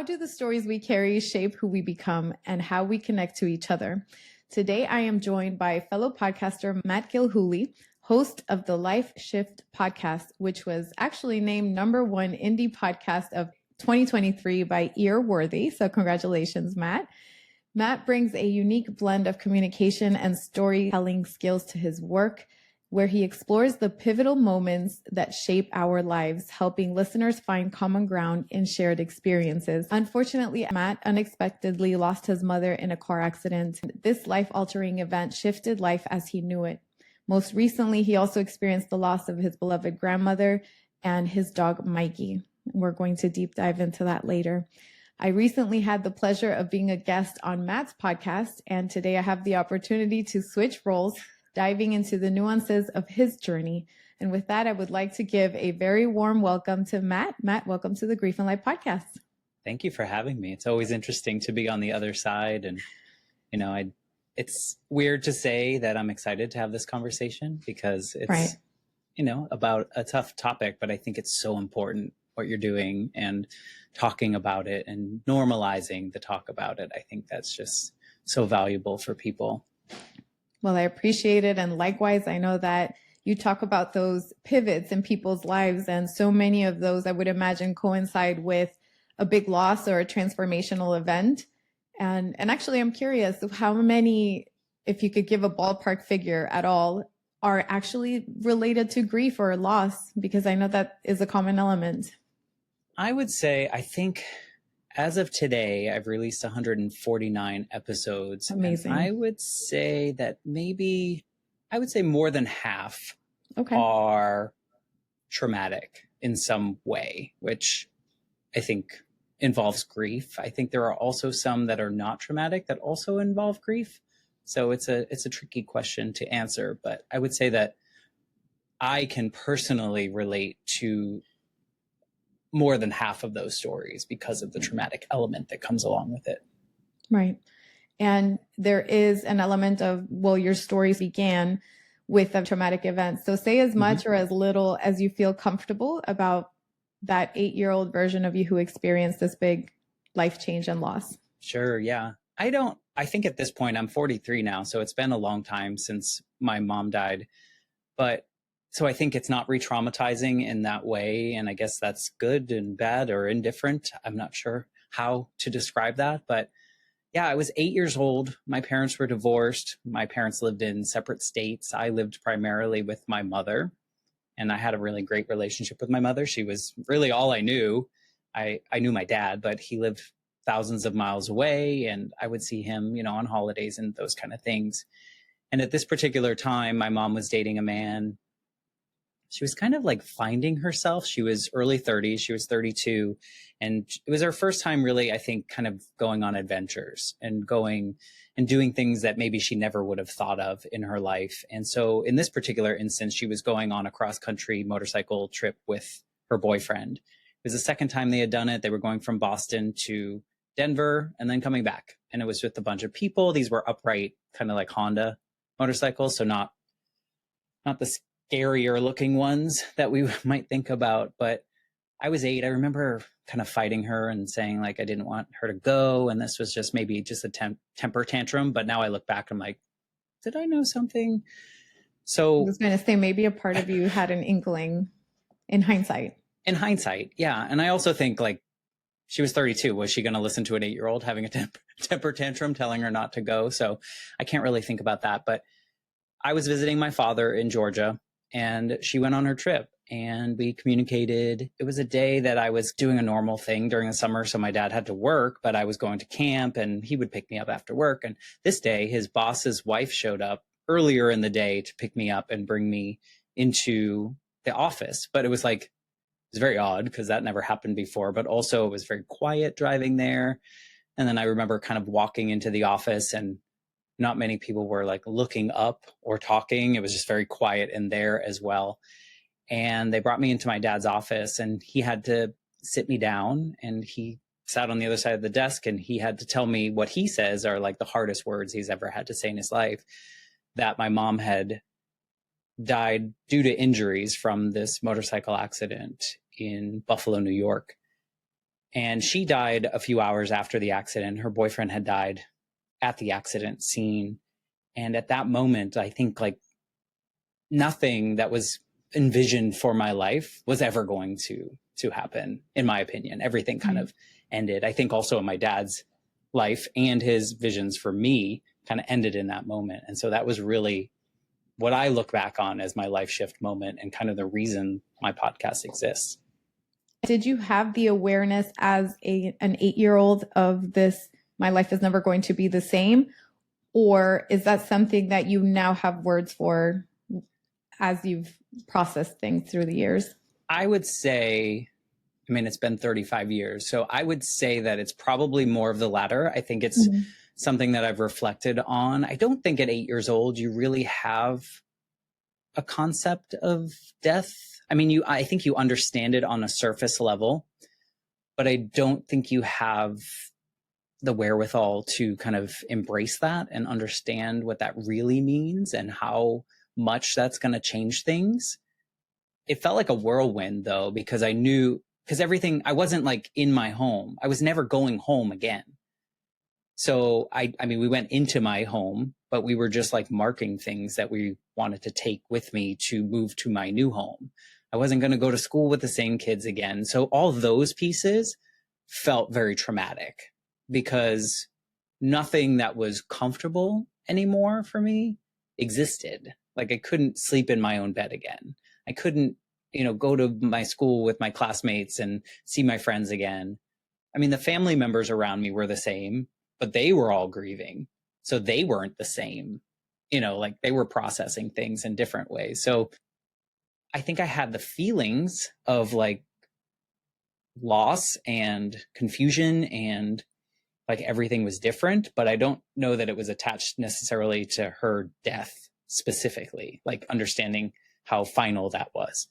How do the stories we carry shape who we become and how we connect to each other? Today, I am joined by fellow podcaster Matt Gilhooly, host of the Life Shift podcast, which was actually named #1 indie podcast of 2023 by Earworthy. So congratulations, Matt. Matt brings a unique blend of communication and storytelling skills to his work, where he explores the pivotal moments that shape our lives, helping listeners find common ground in shared experiences. Unfortunately, Matt unexpectedly lost his mother in a car accident. This life-altering event shifted life as he knew it. Most recently, he also experienced the loss of his beloved grandmother and his dog, Mikey. We're going to deep dive into that later. I recently had the pleasure of being a guest on Matt's podcast, and today I have the opportunity to switch roles, diving into the nuances of his journey. And with that, I would like to give a very warm welcome to Matt. Matt, welcome to the Grief and Life podcast. Thank you for having me. It's always interesting to be on the other side. And, it's weird to say that I'm excited to have this conversation because it's, right. About a tough topic, but I think it's so important what you're doing and talking about it and normalizing the talk about it. I think that's just so valuable for people. Well, I appreciate it. And likewise, I know that you talk about those pivots in people's lives. And so many of those, I would imagine, coincide with a big loss or a transformational event. And actually, I'm curious how many, if you could give a ballpark figure at all, are actually related to grief or loss, because I know that is a common element. I would say, I think as of today, I've released 149 episodes. Amazing. And I would say that more than half are traumatic in some way, which I think involves grief. I think there are also some that are not traumatic that also involve grief. So it's a tricky question to answer, but I would say that I can personally relate to more than half of those stories because of the traumatic element that comes along with it. Right. And there is an element of, well, your stories began with a traumatic event. So say as much or as little as you feel comfortable about that 8-year-old version of you who experienced this big life change and loss. Sure. Yeah. I think at this point I'm 43 now. So it's been a long time since my mom died, so I think it's not re-traumatizing in that way. And I guess that's good and bad or indifferent. I'm not sure how to describe that, but yeah, I was 8 years old. My parents were divorced. My parents lived in separate states. I lived primarily with my mother, and I had a really great relationship with my mother. She was really all I knew. I knew my dad, but he lived thousands of miles away, and I would see him, on holidays and those kind of things. And at this particular time, my mom was dating a man. She was kind of like finding herself. She was early 30s. She was 32. And it was her first time really, I think, kind of going on adventures and going and doing things that maybe she never would have thought of in her life. And so in this particular instance, she was going on a cross-country motorcycle trip with her boyfriend. It was the second time they had done it. They were going from Boston to Denver and then coming back. And it was with a bunch of people. These were upright, kind of like Honda motorcycles. So not the scarier looking ones that we might think about. But I was 8. I remember kind of fighting her and saying like I didn't want her to go. And this was just maybe just a temper tantrum. But now I look back, I'm like, did I know something? So I was going to say maybe a part of you had an inkling in hindsight. In hindsight, yeah. And I also think like she was 32. Was she going to listen to an 8-year-old having a temper tantrum telling her not to go? So I can't really think about that. But I was visiting my father in Georgia, and she went on her trip and we communicated. It was a day that I was doing a normal thing during the summer. So my dad had to work, but I was going to camp and he would pick me up after work. And this day, his boss's wife showed up earlier in the day to pick me up and bring me into the office. But it was very odd because that never happened before, but also it was very quiet driving there. And then I remember kind of walking into the office and not many people were like looking up or talking. It was just very quiet in there as well. And they brought me into my dad's office and he had to sit me down and he sat on the other side of the desk and he had to tell me what he says are like the hardest words he's ever had to say in his life, that my mom had died due to injuries from this motorcycle accident in Buffalo, New York. And she died a few hours after the accident. Her boyfriend had died at the accident scene. And at that moment, I think like nothing that was envisioned for my life was ever going to happen, in my opinion. Everything kind of ended. I think also in my dad's life and his visions for me kind of ended in that moment. And so that was really what I look back on as my life shift moment and kind of the reason my podcast exists. Did you have the awareness as an 8-year-old of this, my life is never going to be the same? Or is that something that you now have words for as you've processed things through the years? I would say, I mean, it's been 35 years. So I would say that it's probably more of the latter. I think it's something that I've reflected on. I don't think at 8 years old, you really have a concept of death. I mean, I think you understand it on a surface level, but I don't think you have the wherewithal to kind of embrace that and understand what that really means and how much that's going to change things. It felt like a whirlwind though, because I knew, because everything, I wasn't like in my home. I was never going home again. So I mean, we went into my home, but we were just like marking things that we wanted to take with me to move to my new home. I wasn't going to go to school with the same kids again. So all those pieces felt very traumatic because nothing that was comfortable anymore for me existed. Like I couldn't sleep in my own bed again. I couldn't, go to my school with my classmates and see my friends again. I mean, the family members around me were the same, but they were all grieving. So they weren't the same, like they were processing things in different ways. So I think I had the feelings of like loss and confusion and like everything was different, but I don't know that it was attached necessarily to her death specifically, like understanding how final that was.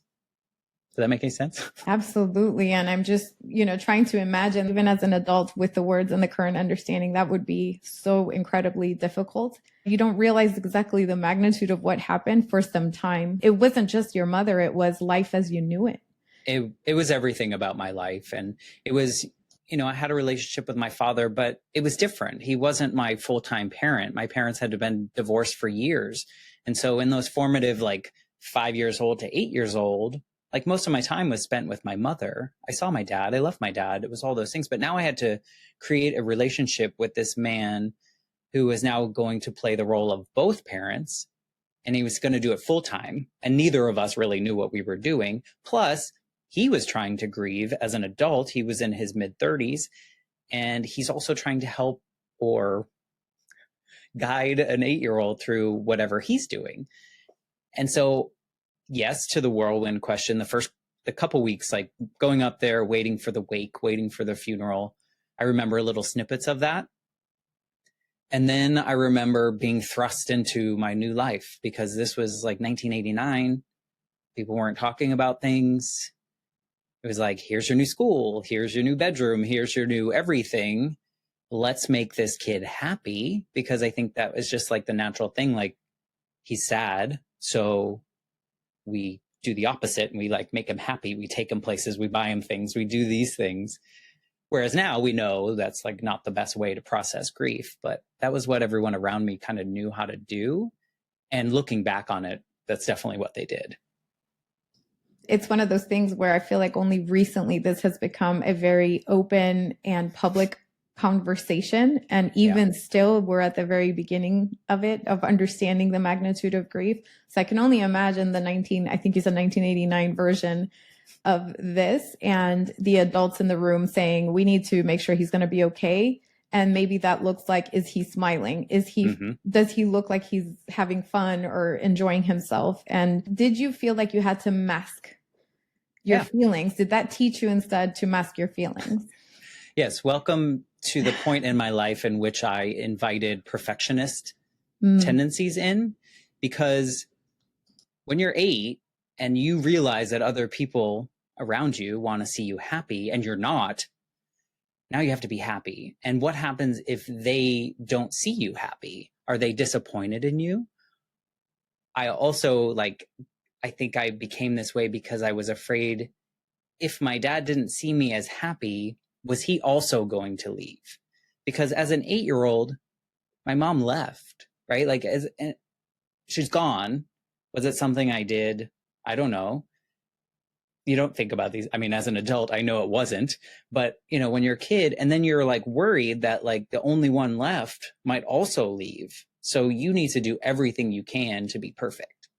Does that make any sense? Absolutely. And I'm just, trying to imagine, even as an adult with the words and the current understanding, that would be so incredibly difficult. You don't realize exactly the magnitude of what happened for some time. It wasn't just your mother, it was life as you knew it. It was everything about my life. And it was, I had a relationship with my father, but it was different. He wasn't my full-time parent. My parents had been divorced for years. And so in those formative, like 5 years old to 8 years old, like most of my time was spent with my mother. I saw my dad. I loved my dad. It was all those things. But now I had to create a relationship with this man who was now going to play the role of both parents. And he was going to do it full time. And neither of us really knew what we were doing. Plus, he was trying to grieve as an adult. He was in his mid-30s. And he's also trying to help or guide an 8-year-old through whatever he's doing. And so yes to the whirlwind question. The couple weeks, like going up there, waiting for the wake, waiting for the funeral. I remember little snippets of that. And then I remember being thrust into my new life because this was like 1989. People weren't talking about things. It was like, here's your new school. Here's your new bedroom. Here's your new everything. Let's make this kid happy, because I think that was just like the natural thing. Like he's sad. So we do the opposite and we like make him happy. We take him places, we buy him things, we do these things. Whereas now we know that's like not the best way to process grief, but that was what everyone around me kind of knew how to do. And looking back on it, that's definitely what they did. It's one of those things where I feel like only recently this has become a very open and public conversation. And even still, we're at the very beginning of it, of understanding the magnitude of grief. So I can only imagine I think you said 1989 version of this, and the adults in the room saying, we need to make sure he's going to be okay. And maybe that looks like, is he smiling? Does he look like he's having fun or enjoying himself? And did you feel like you had to mask your feelings? Did that teach you instead to mask your feelings? Yes. Welcome to the point in my life in which I invited perfectionist tendencies in, because when you're 8 and you realize that other people around you want to see you happy and you're not, now you have to be happy. And what happens if they don't see you happy? Are they disappointed in you? I also I think I became this way because I was afraid if my dad didn't see me as happy, was he also going to leave? Because as an 8-year-old, my mom left, right? Like, she's gone. Was it something I did? I don't know. You don't think about these. I mean, as an adult, I know it wasn't, but when you're a kid and then you're like worried that like the only one left might also leave. So you need to do everything you can to be perfect.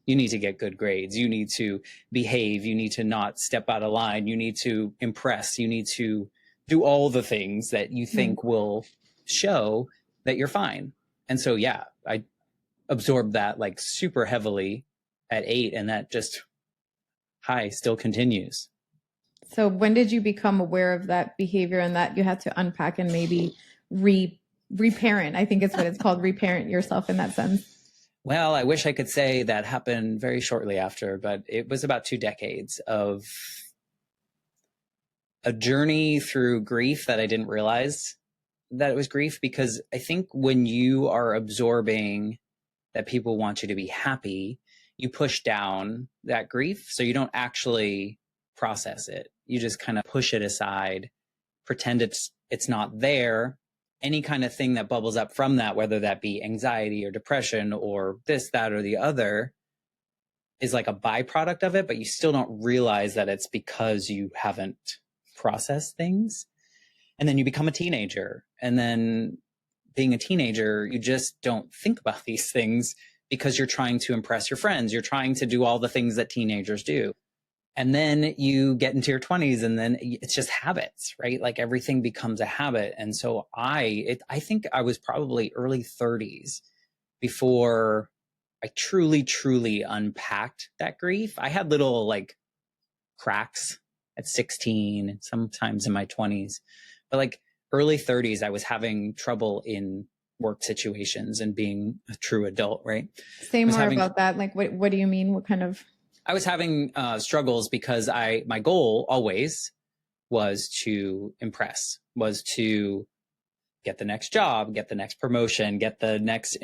You need to get good grades. You need to behave. You need to not step out of line. You need to impress. You need to do all the things that you think will show that you're fine. And so, yeah, I absorbed that like super heavily at 8, and that just still continues. So when did you become aware of that behavior and that you had to unpack and maybe reparent? I think it's what it's called, reparent yourself in that sense. Well, I wish I could say that happened very shortly after, but it was about 2 decades of a journey through grief that I didn't realize that it was grief, because I think when you are absorbing that people want you to be happy, you push down that grief. So you don't actually process it. You just kind of push it aside, pretend it's not there. Any kind of thing that bubbles up from that, whether that be anxiety or depression or this, that, or the other, is like a byproduct of it, but you still don't realize that it's because you haven't processed things. And then you become a teenager. And then being a teenager, you just don't think about these things because you're trying to impress your friends. You're trying to do all the things that teenagers do. And then you get into your 20s and then it's just habits, right? Like everything becomes a habit. And so I think I was probably early 30s before I truly, truly unpacked that grief. I had little like cracks at 16, sometimes in my 20s, but like early 30s, I was having trouble in work situations and being a true adult, right? Say more about that. Like, what do you mean? What kind of... I was having struggles because my goal always was to impress, was to get the next job, get the next promotion, get the next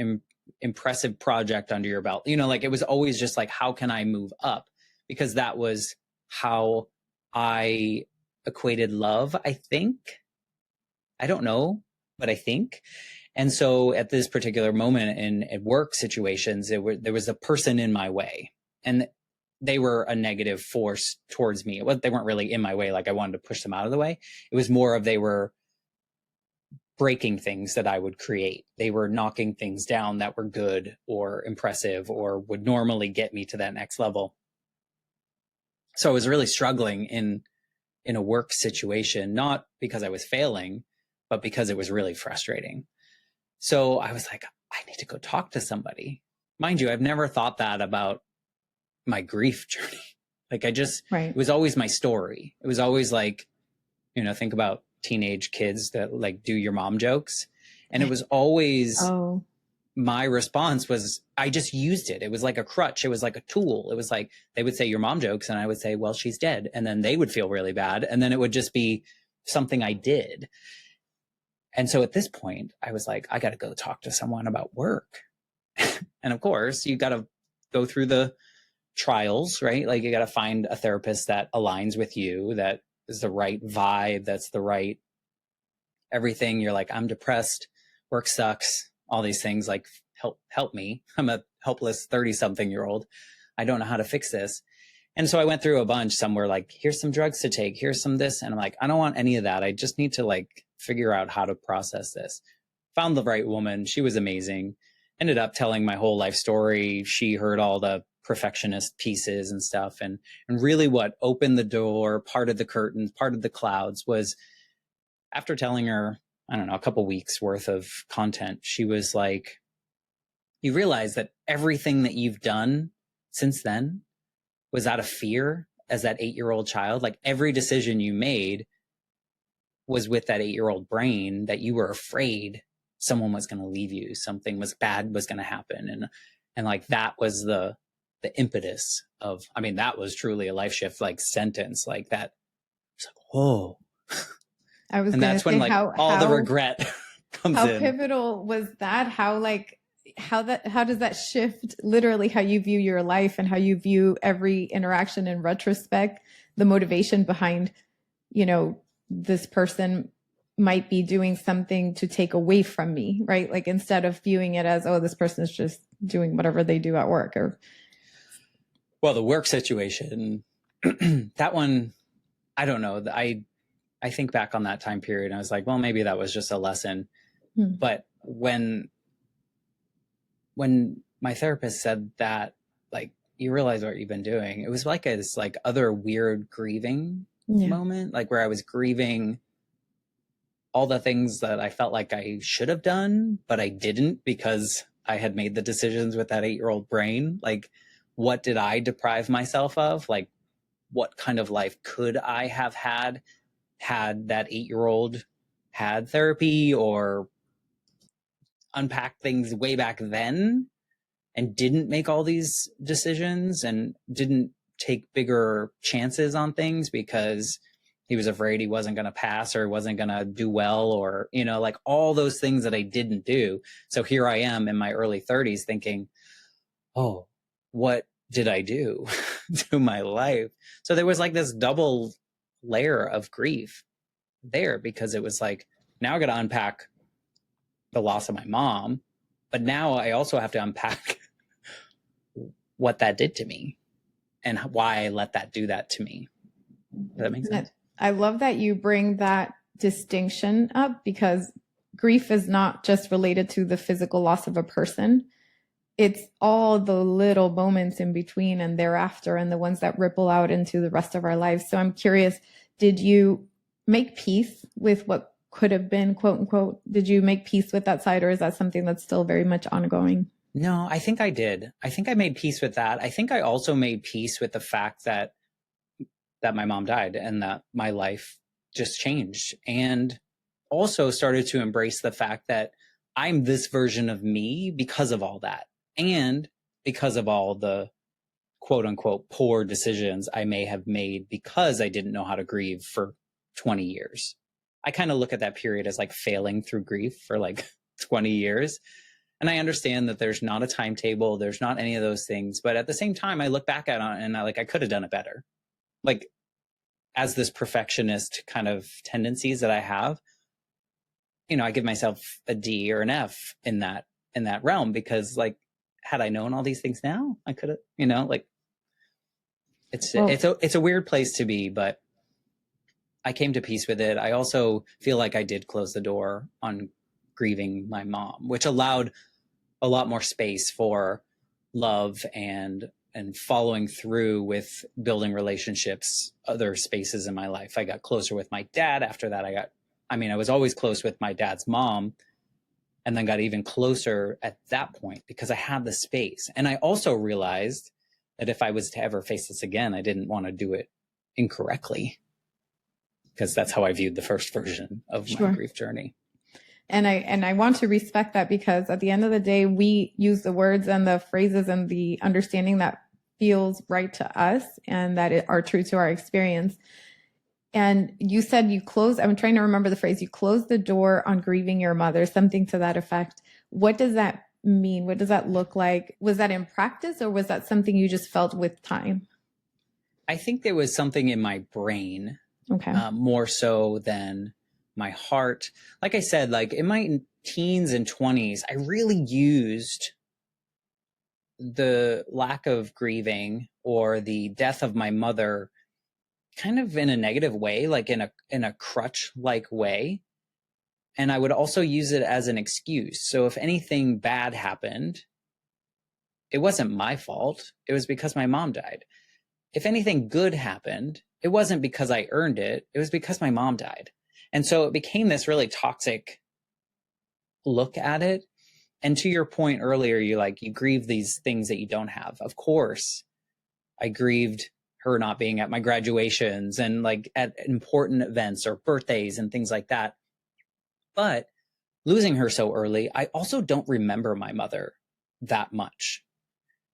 impressive project under your belt. Like it was always just like, how can I move up? Because that was how I equated love, I think. I don't know, but I think. And so at this particular moment in work situations, there was a person in my way, and they were a negative force towards me. They weren't really in my way, like I wanted to push them out of the way. It was more of they were breaking things that I would create. They were knocking things down that were good or impressive or would normally get me to that next level. So I was really struggling in a work situation, not because I was failing, but because it was really frustrating. So I was like, I need to go talk to somebody. Mind you, I've never thought that about my grief journey. Like it was always my story. It was always like, think about teenage kids that like do your mom jokes. And it was always, my response was, I just used it. It was like a crutch. It was like a tool. It was like, they would say your mom jokes and I would say, well, she's dead. And then they would feel really bad. And then it would just be something I did. And so at this point I was like, I got to go talk to someone about work. And of course you got to go through the trials, right? Like you got to find a therapist that aligns with you, that is the right vibe, that's the right everything. You're like, I'm depressed, work sucks, all these things, like help me. I'm a helpless 30-something-year-old. I don't know how to fix this. And so I went through a bunch. Some were like, here's some drugs to take, here's some this. And I'm like, I don't want any of that. I just need to like figure out how to process this. Found the right woman. She was amazing. Ended up telling my whole life story. She heard all the perfectionist pieces and stuff. And really what opened the door, parted the curtains, parted the clouds was after telling her, I don't know, a couple weeks worth of content, she was like, you realize that everything that you've done since then was out of fear as that 8-year-old child. Like every decision you made was with that 8-year-old brain, that you were afraid someone was going to leave you, something was bad was going to happen. And like that was the impetus of, I mean, that was truly a life shift, like sentence like that. It's like, whoa. And that's when like all the regret comes in. How pivotal was that? How does that shift literally how you view your life and how you view every interaction in retrospect, the motivation behind, this person might be doing something to take away from me, right? Like instead of viewing it as, oh, this person is just doing whatever they do at work. Or well, the work situation, that one, I don't know. I think back on that time period and I was like, well, maybe that was just a lesson. But when my therapist said that, like, you realize what you've been doing, it was like this like other weird grieving moment, like where I was grieving all the things that I felt like I should have done, but I didn't because I had made the decisions with that 8-year-old brain. Like, what did I deprive myself of? Like, what kind of life could I have had that 8-year-old had therapy or unpacked things way back then and didn't make all these decisions and didn't take bigger chances on things because he was afraid he wasn't going to pass or wasn't going to do well, or, you know, like all those things that I didn't do. So here I am in my early 30s thinking, oh, what did I do to my life? So there was like this double layer of grief there, because it was like, now I got to unpack the loss of my mom, but now I also have to unpack what that did to me and why I let that do that to me. Does that make sense? I love that you bring that distinction up, because grief is not just related to the physical loss of a person. It's all the little moments in between and thereafter, and the ones that ripple out into the rest of our lives. So I'm curious, did you make peace with what could have been, quote unquote? Did you make peace with that side, or is that something that's still very much ongoing? No, I think I did. I think I made peace with that. I think I also made peace with the fact that my mom died and that my life just changed, and also started to embrace the fact that I'm this version of me because of all that, and because of all the quote unquote poor decisions I may have made because I didn't know how to grieve for 20 years. I kind of look at that period as like failing through grief for like 20 years. And I understand that there's not a timetable, there's not any of those things. But at the same time, I look back at it and I could have done it better. Like, as this perfectionist kind of tendencies that I have, you know, I give myself a D or an F in that realm, because like, had I known all these things now, I could have, you know, like, it's a weird place to be, but I came to peace with it. I also feel like I did close the door on grieving my mom, which allowed a lot more space for love and following through with building relationships, other spaces in my life. I got closer with my dad. After that, I was always close with my dad's mom, and then got even closer at that point because I had the space. And I also realized that if I was to ever face this again, I didn't want to do it incorrectly, because that's how I viewed the first version of my grief journey. And I want to respect that, because at the end of the day, we use the words and the phrases and the understanding that feels right to us and that are true to our experience. And you said you closed, I'm trying to remember the phrase, you closed the door on grieving your mother, something to that effect. What does that mean? What does that look like? Was that in practice, or was that something you just felt with time? I think there was something in my brain, more so than my heart. Like I said, like in my teens and 20s, I really used the lack of grieving or the death of my mother kind of in a negative way, like in a crutch-like way. And I would also use it as an excuse. So if anything bad happened, it wasn't my fault. It was because my mom died. If anything good happened, it wasn't because I earned it. It was because my mom died. And so it became this really toxic look at it. And to your point earlier, you grieve these things that you don't have. Of course, I grieved her not being at my graduations and like at important events or birthdays and things like that. But losing her so early, I also don't remember my mother that much,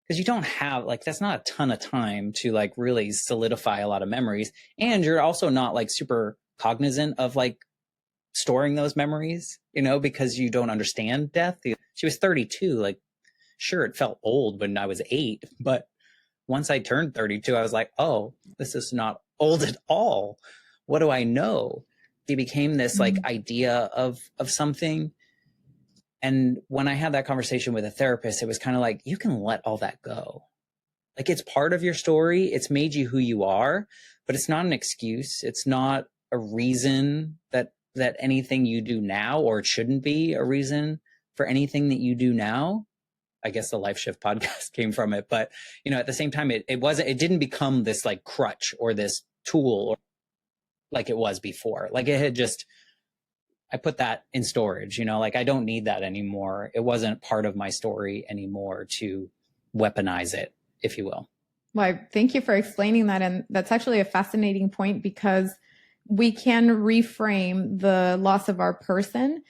because you don't have that's not a ton of time to like really solidify a lot of memories. And you're also not like super cognizant of like storing those memories, you know, because you don't understand death. She was 32. Like, sure, it felt old when I was 8, but once I turned 32, I was like, oh, this is not old at all. What do I know? It became this like idea of something. And when I had that conversation with a therapist, it was kind of like, you can let all that go. Like, it's part of your story. It's made you who you are, but it's not an excuse. It's not a reason that anything you do now, or it shouldn't be a reason for anything that you do now. I guess the Life Shift podcast came from it, but at the same time, it didn't become this like crutch or this tool or like it was before. Like, it had just, I put that in storage, like I don't need that anymore. It wasn't part of my story anymore to weaponize it, if you will. Well, thank you for explaining that. And that's actually a fascinating point, because we can reframe the loss of our person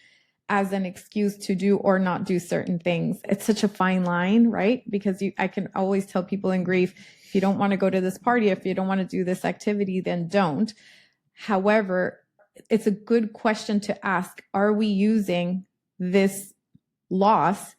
as an excuse to do or not do certain things. It's such a fine line, right? Because I can always tell people in grief, if you don't want to go to this party, if you don't want to do this activity, then don't. However, it's a good question to ask. Are we using this loss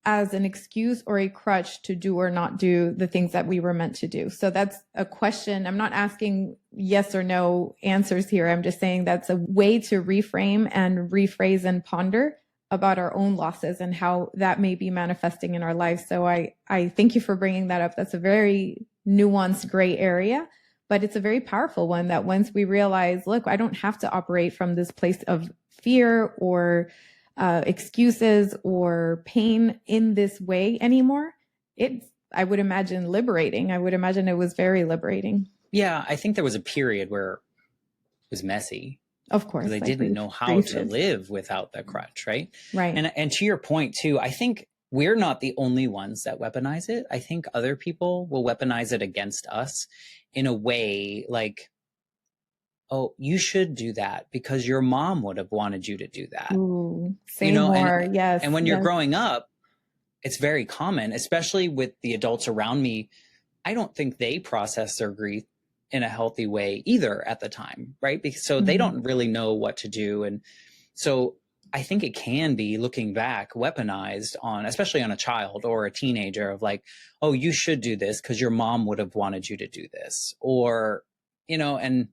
as an excuse or a crutch to do or not do the things that we were meant to do? So that's a question. I'm not asking yes or no answers here. I'm just saying that's a way to reframe and rephrase and ponder about our own losses and how that may be manifesting in our lives. So I thank you for bringing that up. That's a very nuanced gray area, but it's a very powerful one, that once we realize, look, I don't have to operate from this place of fear or excuses or pain in this way anymore, it's, I would imagine, liberating. I would imagine it was very liberating. Yeah, I think there was a period where it was messy. Of course. Because I didn't know how to live without the crutch, right? Right. And to your point too, I think we're not the only ones that weaponize it. I think other people will weaponize it against us in a way like, oh, you should do that because your mom would have wanted you to do that. Ooh, say more. Yes. And when you're growing up, it's very common, especially with the adults around me. I don't think they process their grief in a healthy way either at the time, right? Because so they don't really know what to do. And so I think it can be, looking back, weaponized on, especially on a child or a teenager, of like, oh, you should do this because your mom would have wanted you to do this. Or, and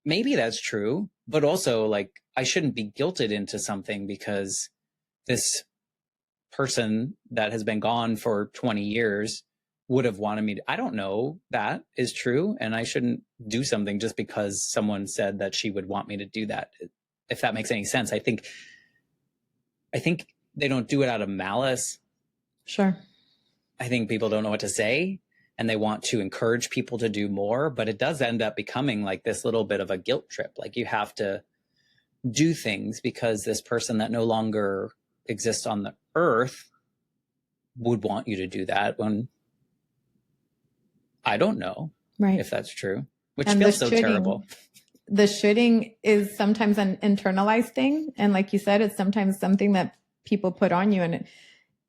maybe that's true, but also like, I shouldn't be guilted into something because this person that has been gone for 20 years would have wanted me to. I don't know that is true. And I shouldn't do something just because someone said that she would want me to do that. If that makes any sense. I think they don't do it out of malice. Sure. I think people don't know what to say and they want to encourage people to do more, but it does end up becoming like this little bit of a guilt trip. Like, you have to do things because this person that no longer exists on the earth would want you to do that, when I don't know if that's true, which feels so terrible. The shooting is sometimes an internalized thing. And like you said, it's sometimes something that people put on you. And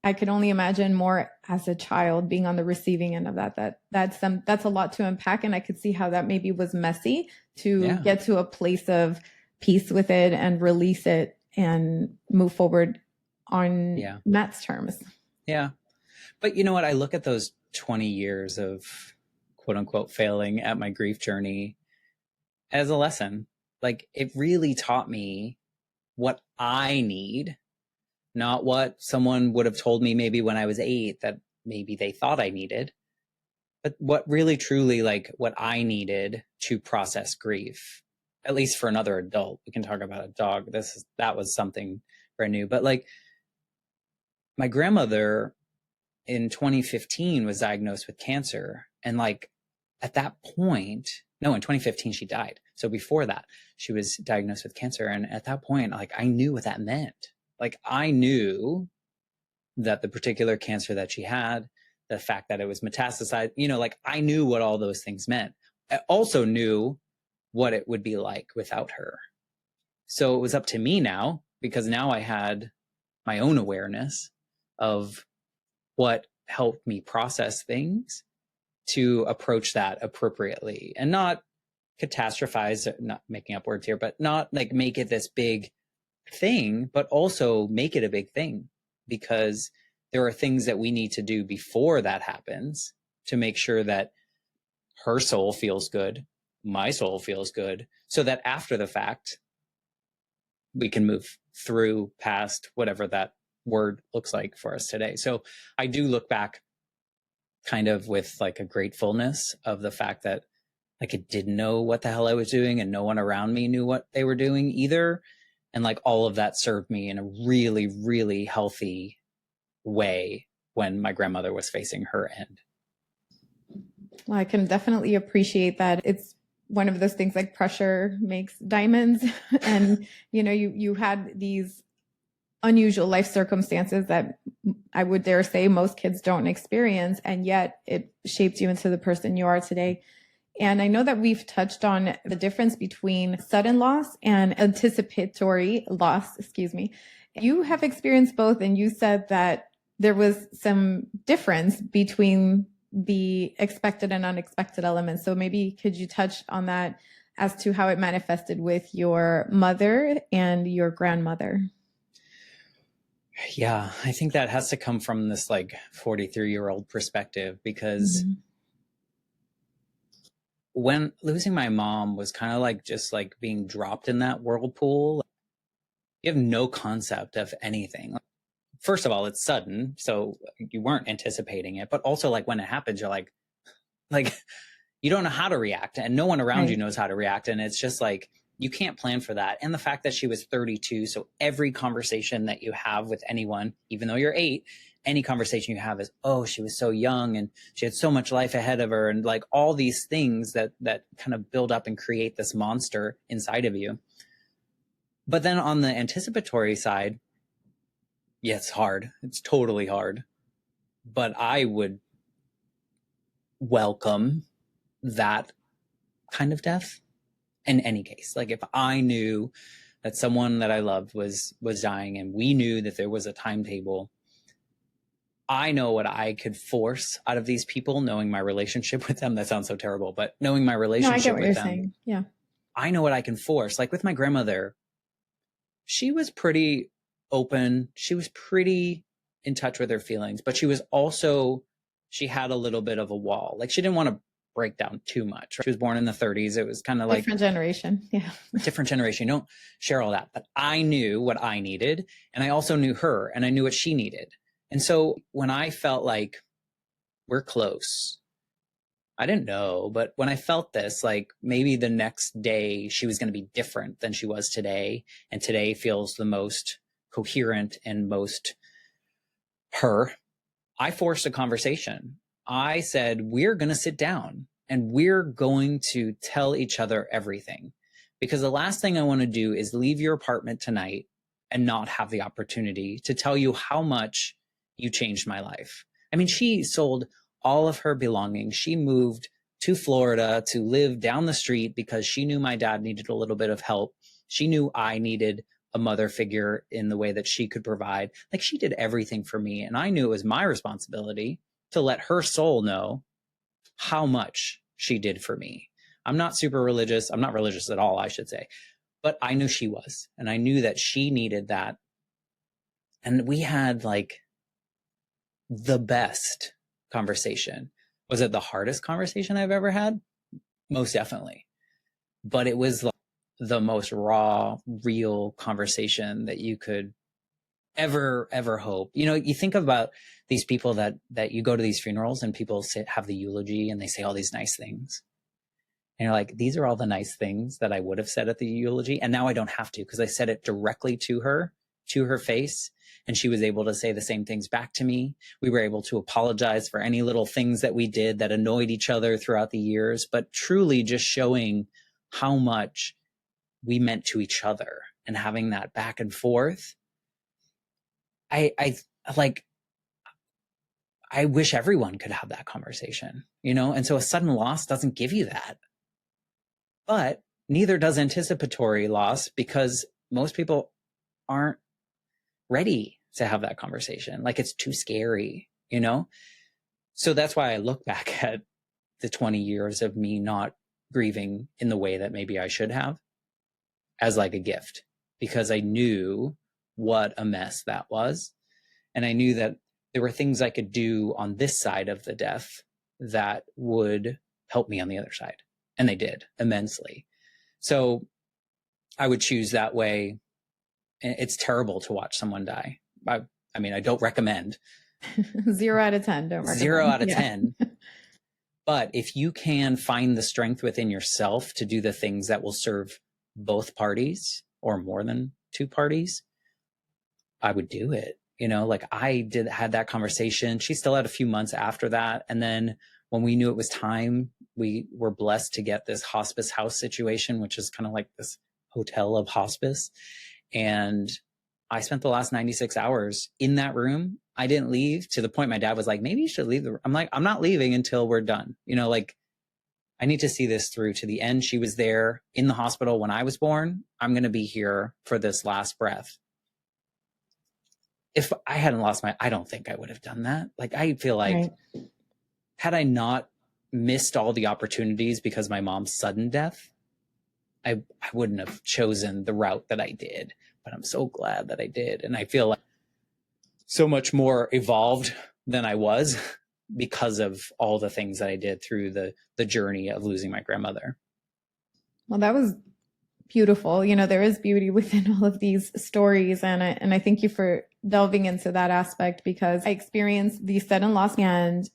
I could only imagine more as a child being on the receiving end of that. That's a lot to unpack. And I could see how that maybe was messy to get to a place of peace with it and release it and move forward on Matt's terms. Yeah. But you know what? I look at those 20 years of quote unquote failing at my grief journey as a lesson. Like, it really taught me what I need, not what someone would have told me maybe when I was 8 that maybe they thought I needed, but what really truly, like, what I needed to process grief, at least for another adult. We can talk about a dog. That was something brand new. But like, my grandmother in 2015 was diagnosed with cancer. And like, at that point, no, in 2015, she died. So before that, she was diagnosed with cancer. And at that point, like, I knew what that meant. Like, I knew that the particular cancer that she had, the fact that it was metastasized, like, I knew what all those things meant. I also knew what it would be like without her. So it was up to me now, because now I had my own awareness of what helped me process things, to approach that appropriately and not catastrophize, not making up words here, but not like make it this big thing, but also make it a big thing, because there are things that we need to do before that happens to make sure that her soul feels good, my soul feels good, so that after the fact, we can move through past whatever that word looks like for us today. So I do look back kind of with like a gratefulness of the fact that like I didn't know what the hell I was doing, and no one around me knew what they were doing either. And like all of that served me in a really, really healthy way when my grandmother was facing her end. Well, I can definitely appreciate that. It's one of those things like pressure makes diamonds. And, you had these unusual life circumstances that I would dare say most kids don't experience. And yet it shaped you into the person you are today. And I know that we've touched on the difference between sudden loss and anticipatory loss, excuse me. You have experienced both, and you said that there was some difference between the expected and unexpected elements. So maybe could you touch on that as to how it manifested with your mother and your grandmother? Yeah, I think that has to come from this like 43-year-old perspective, because when losing my mom was kind of like just like being dropped in that whirlpool. You have no concept of anything. First of all, it's sudden, so you weren't anticipating it. But also, like when it happens, you're like you don't know how to react, and no one around you knows how to react, and it's just like you can't plan for that. And the fact that she was 32, so every conversation that you have with anyone, even though you're 8, any conversation you have is, oh, she was so young and she had so much life ahead of her, and like all these things that kind of build up and create this monster inside of you. But then on the anticipatory side, yeah, it's hard. It's totally hard. But I would welcome that kind of death in any case. Like if I knew that someone that I loved was dying, and we knew that there was a timetable, I know what I could force out of these people, knowing my relationship with them. That sounds so terrible, but knowing my relationship with them, saying. Yeah, I know what I can force. Like with my grandmother, she was pretty open. She was pretty in touch with her feelings, but she had a little bit of a wall. Like she didn't want to break down too much. She was born in the 30s. It was kind of like different generation. Yeah. Different generation. You don't share all that, but I knew what I needed, and I also knew her, and I knew what she needed. And so when I felt like we're close, I didn't know, but when I felt this, like maybe the next day she was going to be different than she was today, and today feels the most coherent and most her, I forced a conversation. I said, we're going to sit down and we're going to tell each other everything, because the last thing I want to do is leave your apartment tonight and not have the opportunity to tell you how much you changed my life. I mean, she sold all of her belongings. She moved to Florida to live down the street because she knew my dad needed a little bit of help. She knew I needed a mother figure in the way that she could provide. Like she did everything for me. And I knew it was my responsibility to let her soul know how much she did for me. I'm not super religious. I'm not religious at all, I should say. But I knew she was. And I knew that she needed that. And we had like the best conversation. Was it the hardest conversation I've ever had? Most definitely. But it was like the most raw, real conversation that you could ever hope. You know, you think about these people that you go to these funerals and people have the eulogy and they say all these nice things. And you're like, these are all the nice things that I would have said at the eulogy. And now I don't have to, because I said it directly to her face. And she was able to say the same things back to me. We were able to apologize for any little things that we did that annoyed each other throughout the years, but truly just showing how much we meant to each other and having that back and forth. I wish everyone could have that conversation, you know? And so a sudden loss doesn't give you that. But neither does anticipatory loss, because most people aren't ready to have that conversation. Like it's too scary, you know? So that's why I look back at the 20 years of me not grieving in the way that maybe I should have as like a gift, because I knew what a mess that was. And I knew that there were things I could do on this side of the death that would help me on the other side. And they did immensely. So I would choose that way. It's terrible to watch someone die. I mean, I don't recommend. 0 out of 10. Don't recommend. 0 out of 10. But if you can find the strength within yourself to do the things that will serve both parties or more than two parties, I would do it. You know, like I had that conversation. She still had a few months after that. And then when we knew it was time, we were blessed to get this hospice house situation, which is kind of like this hotel of hospice. And I spent the last 96 hours in that room. I didn't leave, to the point my dad was like, maybe you should leave the room. I'm like, I'm not leaving until we're done. You know, like I need to see this through to the end. She was there in the hospital when I was born. I'm going to be here for this last breath. If I hadn't lost I don't think I would have done that. Like, I feel like had I not missed all the opportunities because of my mom's sudden death, I wouldn't have chosen the route that I did. But I'm so glad that I did. And I feel like so much more evolved than I was because of all the things that I did through the journey of losing my grandmother. Well, that was beautiful. You know, there is beauty within all of these stories. And I thank you for delving into that aspect, because I experienced the sudden loss. And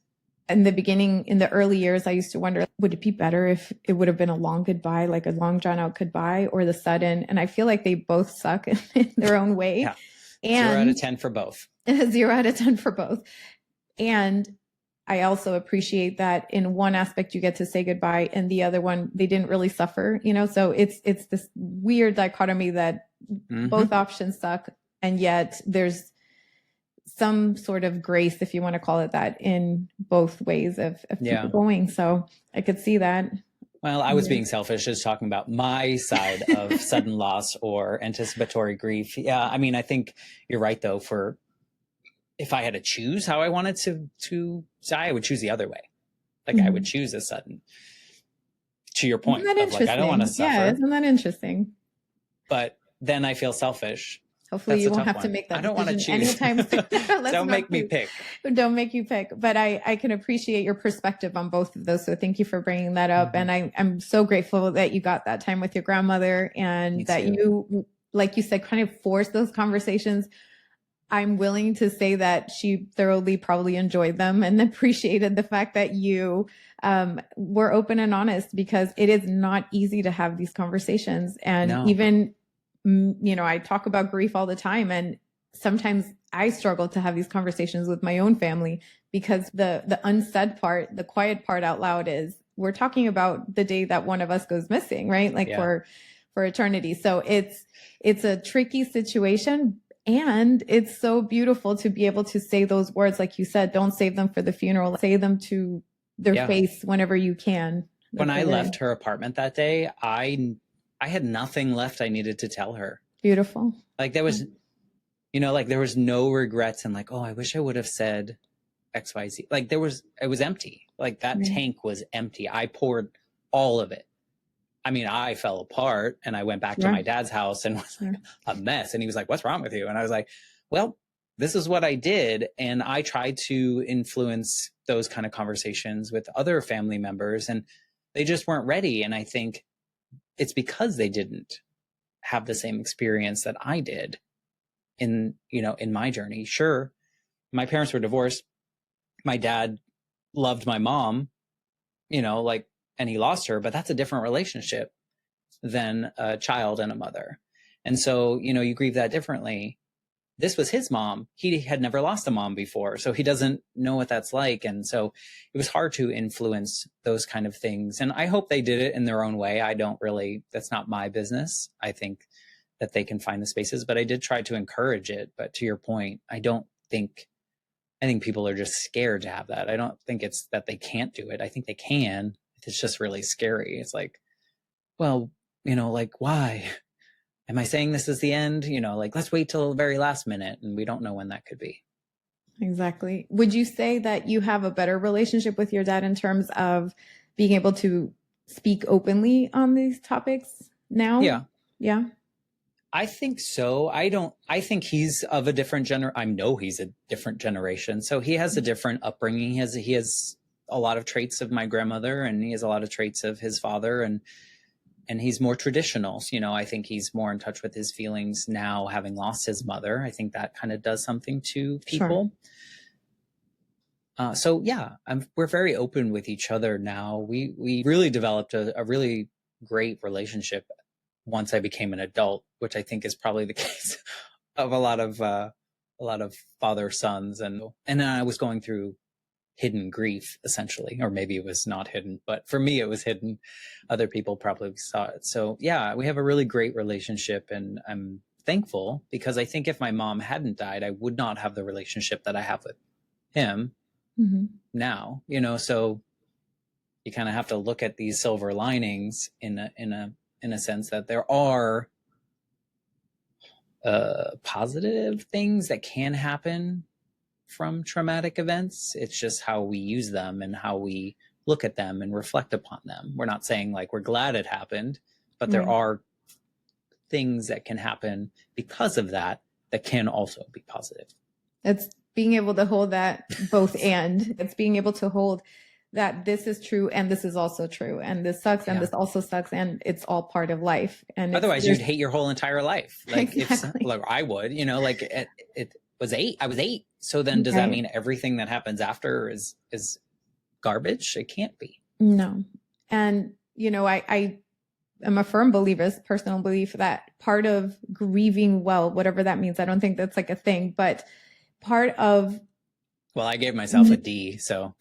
in the beginning, in the early years, I used to wonder, would it be better if it would have been a long goodbye, like a long drawn out goodbye, or the sudden? And I feel like they both suck in their own way. Yeah. And 0 out of 10 for both. 0 out of 10 for both. And I also appreciate that in one aspect you get to say goodbye, and the other one they didn't really suffer, you know. So it's this weird dichotomy that both options suck, and yet there's some sort of grace, if you want to call it that, in both ways of people going. So I could see that. Well, I was being selfish, just talking about my side of sudden loss or anticipatory grief. Yeah, I mean, I think you're right, though. For if I had to choose how I wanted to die, I would choose the other way. Like I would choose a sudden. To your point, isn't that of like, I don't want to suffer. Yeah, isn't that interesting? But then I feel selfish. Hopefully you won't have to make that. I don't want to choose. Anytime soon. Don't make me pick. Don't make you pick. But I can appreciate your perspective on both of those. So thank you for bringing that up. And I'm so grateful that you got that time with your grandmother, and that you, like you said, kind of forced those conversations. I'm willing to say that she thoroughly probably enjoyed them and appreciated the fact that you were open and honest, because it is not easy to have these conversations. And even, you know, I talk about grief all the time, and sometimes I struggle to have these conversations with my own family, because the unsaid part, the quiet part out loud is we're talking about the day that one of us goes missing, right? Like for eternity. So it's a tricky situation. And it's so beautiful to be able to say those words. Like you said, don't save them for the funeral. Say them to their face whenever you can. When I left her apartment that day, I had nothing left I needed to tell her. Beautiful. Like there was, you know, like there was no regrets and like, oh, I wish I would have said X, Y, Z. Like it was empty. Like that tank was empty. I poured all of it. I mean, I fell apart, and I went back to my dad's house and was like a mess. And he was like, what's wrong with you? And I was like, well, this is what I did. And I tried to influence those kind of conversations with other family members, and they just weren't ready. And I think it's because they didn't have the same experience that I did in my journey. Sure, my parents were divorced. My dad loved my mom, and he lost her, but that's a different relationship than a child and a mother. And so, you grieve that differently. This was his mom. He had never lost a mom before, so he doesn't know what that's like. And so it was hard to influence those kind of things. And I hope they did it in their own way. That's not my business. I think that they can find the spaces, but I did try to encourage it. But to your point, I think people are just scared to have that. I don't think it's that they can't do it. I think they can. It's just really scary. It's like, well, why? Am I saying this is the end? Let's wait till the very last minute, and we don't know when that could be. Exactly. Would you say that you have a better relationship with your dad in terms of being able to speak openly on these topics now? Yeah. I think so. I think he's of a different I know he's a different generation. So he has a different upbringing. He has a lot of traits of my grandmother, and he has a lot of traits of his father, and he's more traditional. So, I think he's more in touch with his feelings now, having lost his mother. I think that kind of does something to people. Sure. We're very open with each other now. We really developed a really great relationship once I became an adult, which I think is probably the case of a lot of father sons, and then I was going through hidden grief, essentially, or maybe it was not hidden, but for me it was hidden. Other people probably saw it. So yeah, we have a really great relationship, and I'm thankful, because I think if my mom hadn't died, I would not have the relationship that I have with him now. So you kind of have to look at these silver linings in a sense that there are positive things that can happen from traumatic events. It's just how we use them and how we look at them and reflect upon them. We're not saying like we're glad it happened, but there are things that can happen because of that can also be positive. It's being able to hold that both and. It's being able to hold that this is true and this is also true, and this sucks and this also sucks, and it's all part of life. And otherwise you'd hate your whole entire life. Like exactly. If I would, like it was 8. I was 8. So then does that mean everything that happens after is garbage? It can't be. No. And, I am a firm believer, it's personal belief, that part of grieving well, whatever that means, I don't think that's like a thing, but part of... Well, I gave myself a D, so...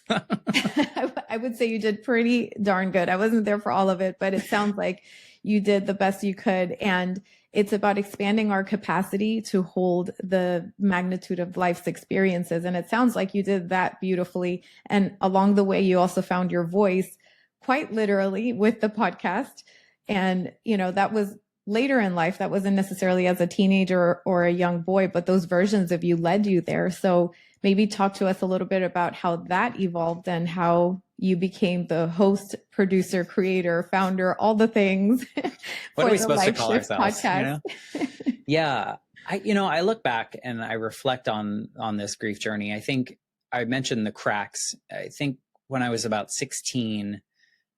I would say you did pretty darn good. I wasn't there for all of it, but it sounds like you did the best you could. And it's about expanding our capacity to hold the magnitude of life's experiences. And it sounds like you did that beautifully. And along the way, you also found your voice, quite literally, with the podcast. And, that was later in life. That wasn't necessarily as a teenager or a young boy, but those versions of you led you there. So maybe talk to us a little bit about how that evolved and how you became the host, producer, creator, founder, all the things. What are we supposed to call ourselves? Podcast. Yeah. I look back and I reflect on this grief journey. I think I mentioned the cracks. I think when I was about 16,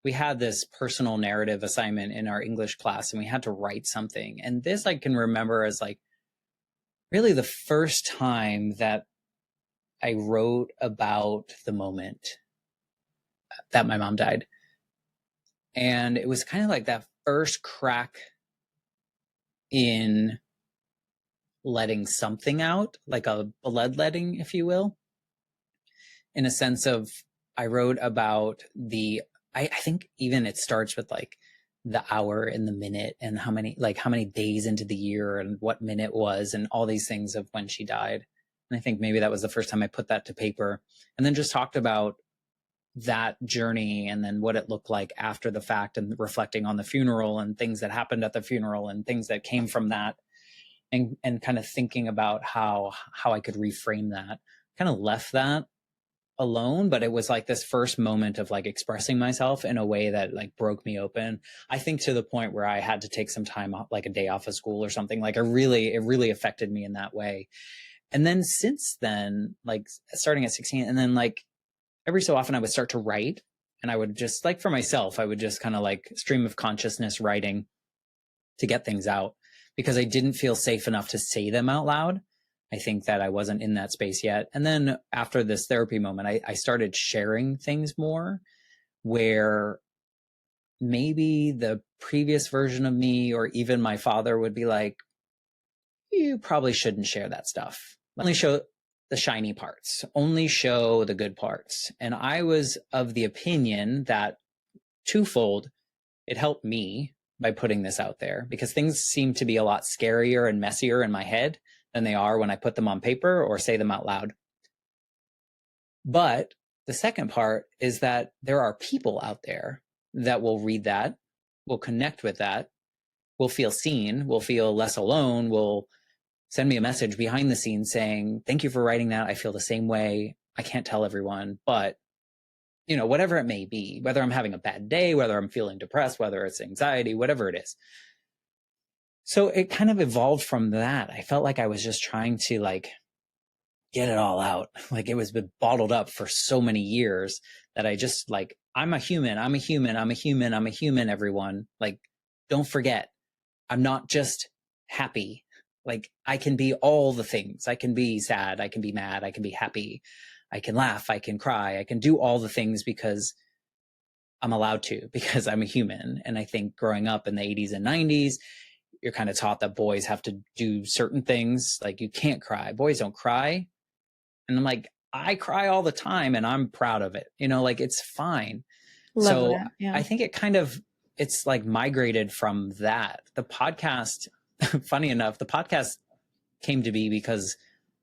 we had this personal narrative assignment in our English class, and we had to write something. And this I can remember as like really the first time that I wrote about the moment that my mom died. And it was kind of like that first crack in letting something out, like a bloodletting, if you will, in a sense of I wrote about I think even it starts with like the hour and the minute and how many days into the year and what minute was and all these things of when she died. And I think maybe that was the first time I put that to paper, and then just talked about that journey and then what it looked like after the fact, and reflecting on the funeral and things that happened at the funeral and things that came from that, and kind of thinking about how I could reframe that. Kind of left that alone, but it was like this first moment of like expressing myself in a way that like broke me open. I think to the point where I had to take some time off, like a day off of school or something. Like it really affected me in that way. And then since then, like starting at 16, and then like every so often I would start to write, and I would just like for myself, I would just kind of like stream of consciousness writing to get things out, because I didn't feel safe enough to say them out loud. I think that I wasn't in that space yet. And then after this therapy moment, I started sharing things more, where maybe the previous version of me, or even my father, would be like, you probably shouldn't share that stuff. Only show the shiny parts, only show the good parts. And I was of the opinion that twofold, it helped me by putting this out there, because things seem to be a lot scarier and messier in my head than they are when I put them on paper or say them out loud. But the second part is that there are people out there that will read that, will connect with that, will feel seen, will feel less alone, will send me a message behind the scenes saying, thank you for writing that. I feel the same way. I can't tell everyone, but whatever it may be, whether I'm having a bad day, whether I'm feeling depressed, whether it's anxiety, whatever it is. So it kind of evolved from that. I felt like I was just trying to like get it all out. Like it was been bottled up for so many years that I just like, I'm a human, I'm a human, I'm a human, I'm a human, everyone. Like, don't forget, I'm not just happy. Like I can be all the things. I can be sad, I can be mad, I can be happy, I can laugh, I can cry, I can do all the things because I'm allowed to, because I'm a human. And I think growing up in the 80s and 90s, you're kind of taught that boys have to do certain things. Like you can't cry. Boys don't cry. And I'm like, I cry all the time and I'm proud of it. You know, like it's fine. Love So that. Yeah. I think it's like migrated from that. The podcast, funny enough, the podcast came to be because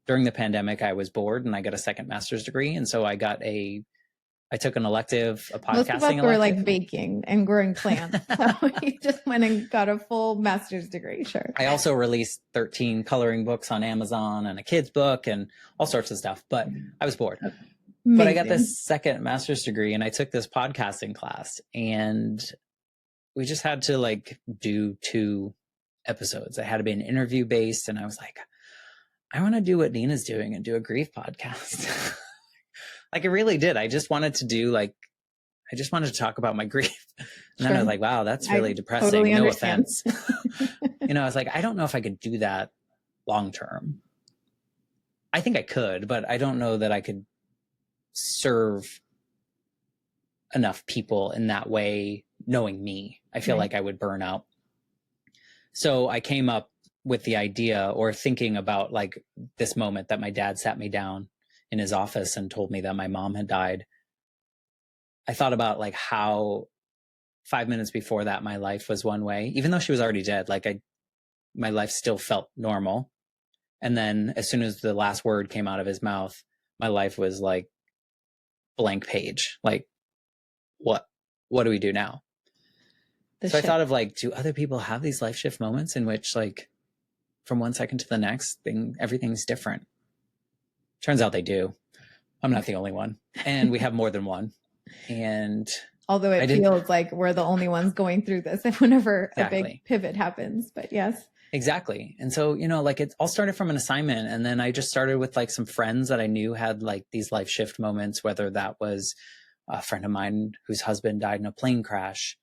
during the pandemic, I was bored and I got a second master's degree. And so I took an elective, a Most of us podcasting were elective. like baking and growing plants. So you just went and got a full master's degree. Sure. I also released 13 coloring books on Amazon and a kid's book and all sorts of stuff, but I was bored. Amazing. But I got this second master's degree and I took this podcasting class and we just had to like do 2 episodes. It had to be an interview based. And I was like, I want to do what Nina's doing and do a grief podcast. Like I really did. I just wanted to talk about my grief. And then I was like, wow, that's really depressing. Totally no understand. offense. You know, I was like, I don't know if I could do that long term. I think I could, but I don't know that I could serve enough people in that way, knowing me. I feel like I would burn out. So I came up with the idea or thinking about like this moment that my dad sat me down in his office and told me that my mom had died. I thought about like how 5 minutes before that, my life was one way, even though she was already dead. Like my life still felt normal. And then as soon as the last word came out of his mouth, my life was like blank page. Like, what do we do now? I thought of like, do other people have these life shift moments in which like from one second to the next everything's different? Turns out they do. I'm not the only one. And we have more than one. And although it feels like we're the only ones going through this whenever a big pivot happens, but yes. Exactly. And so, you know, like it all started from an assignment. And then I just started with like some friends that I knew had like these life shift moments, whether that was a friend of mine whose husband died in a plane crash,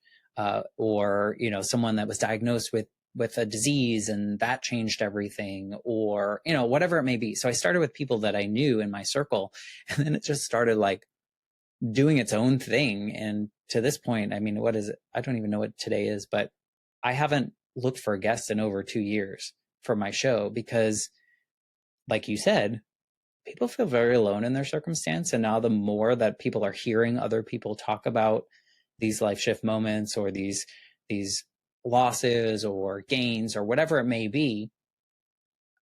or, you know, someone that was diagnosed with a disease and that changed everything, or, you know, whatever it may be. So I started with people that I knew in my circle, and then it just started like doing its own thing. And to this point, I mean, what is it? I don't even know what today is, but I haven't looked for a guest in over 2 years for my show because, like you said, people feel very alone in their circumstance. And now the more that people are hearing other people talk about these life shift moments or these losses or gains or whatever it may be,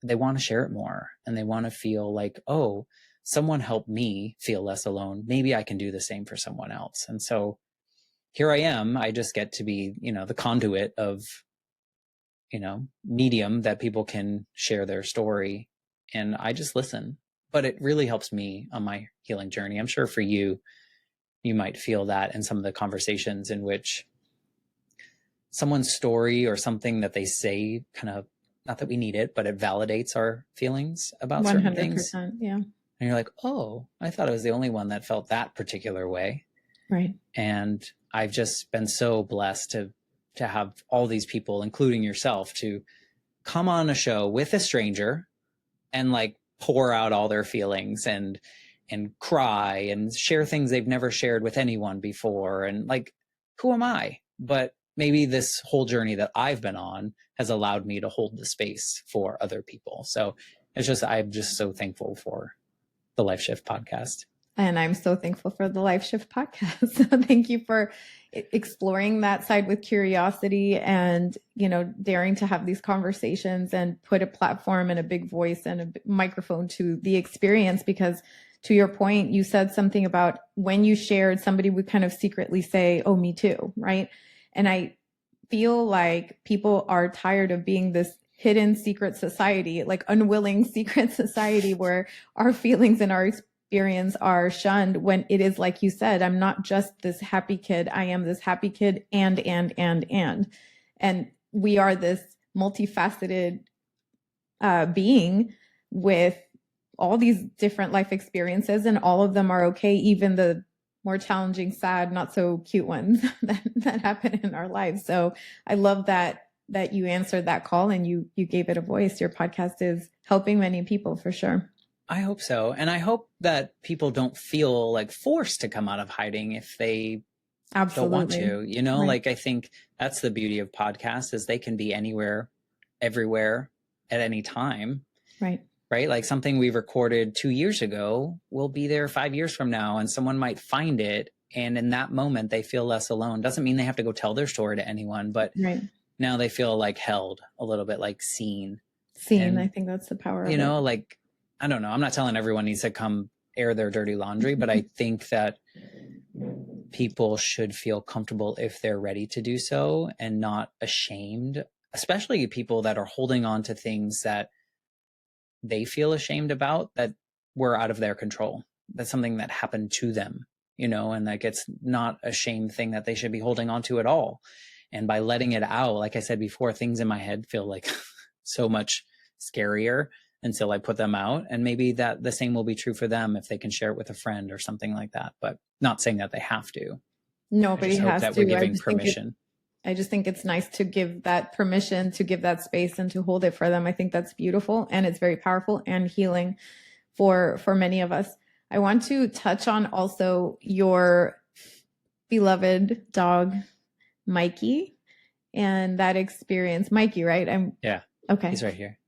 they want to share it more and they want to feel like, oh, someone helped me feel less alone. Maybe I can do the same for someone else. And so here I am. I just get to be, you know, the conduit of, you know, medium that people can share their story. And I just listen. But it really helps me on my healing journey. I'm sure for you, you might feel that in some of the conversations in which someone's story or something that they say kind of, not that we need it, but it validates our feelings about 100%, certain things. Yeah. And you're like, oh, I thought I was the only one that felt that particular way. Right. And I've just been so blessed to have all these people, including yourself, to come on a show with a stranger and like pour out all their feelings and cry and share things they've never shared with anyone before. And like, who am I? But maybe this whole journey that I've been on has allowed me to hold the space for other people. So I'm just so thankful for the Life Shift podcast. And I'm so thankful for the Life Shift podcast. So thank you for exploring that side with curiosity and, you know, daring to have these conversations and put a platform and a big voice and a microphone to the experience. Because to your point, you said something about when you shared, somebody would kind of secretly say, oh, me too. Right. And I feel like people are tired of being this hidden secret society, like unwilling secret society where our feelings and our experience are shunned, when it is, like you said, I'm not just this happy kid. I am this happy kid and we are this multifaceted being with all these different life experiences, and all of them are okay, even the more challenging, sad, not so cute ones that happen in our lives. So I love that you answered that call and you gave it a voice. Your podcast is helping many people for sure. I hope so. And I hope that people don't feel like forced to come out of hiding if they don't want to, you know, Right. like I think that's the beauty of podcasts is they can be anywhere, everywhere, at any time. Right. Right. Like something we recorded 2 years ago will be there 5 years from now, and someone might find it. And in that moment, they feel less alone. Doesn't mean they have to go tell their story to anyone, but right. Now they feel like held a little bit, like seen. And, I think that's the power of it. You know, like, I don't know. I'm not telling everyone needs to come air their dirty laundry, but I think that people should feel comfortable if they're ready to do so and not ashamed, especially people that are holding on to things that they feel ashamed about that were out of their control. That's something that happened to them, you know, and like it's not a shame thing that they should be holding on to at all. And by letting it out, like I said before, things in my head feel like so much scarier until I put them out. And maybe that the same will be true for them if they can share it with a friend or something like that. But not saying that they have to. Nobody has to. We're giving permission. I just think it's nice to give that permission, to give that space and to hold it for them. I think that's beautiful, and it's very powerful and healing for many of us. I want to touch on also your beloved dog, Mikey, and that experience. Mikey, right? Yeah. Okay. He's right here.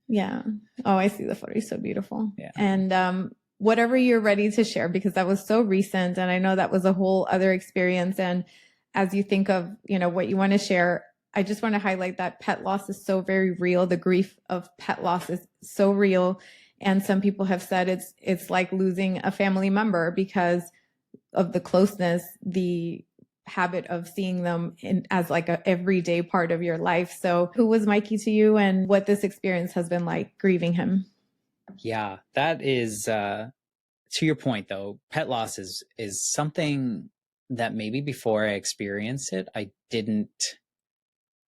Yeah. Oh, I see the photo. He's so beautiful. Yeah. And whatever you're ready to share, because that was so recent, and I know that was a whole other experience. And as you think of, you know, what you want to share, I just want to highlight that pet loss is so very real. The grief of pet loss is so real. And some people have said it's like losing a family member because of the closeness, the habit of seeing them as like a everyday part of your life. So who was Mikey to you, and what this experience has been like grieving him? Yeah, that is, to your point though, pet loss is something that maybe before I experienced it,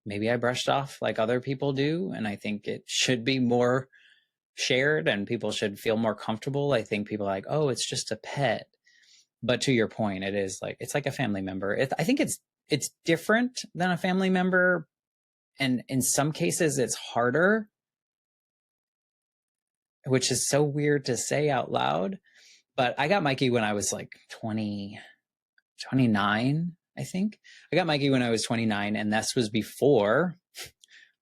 maybe I brushed off like other people do. And I think it should be more shared and people should feel more comfortable. I think people are like, oh, it's just a pet. But to your point, it is like, it's like a family member. I think it's different than a family member. And in some cases it's harder, which is so weird to say out loud. But I got Mikey when I was like 29, I think. I got Mikey when I was 29, and this was before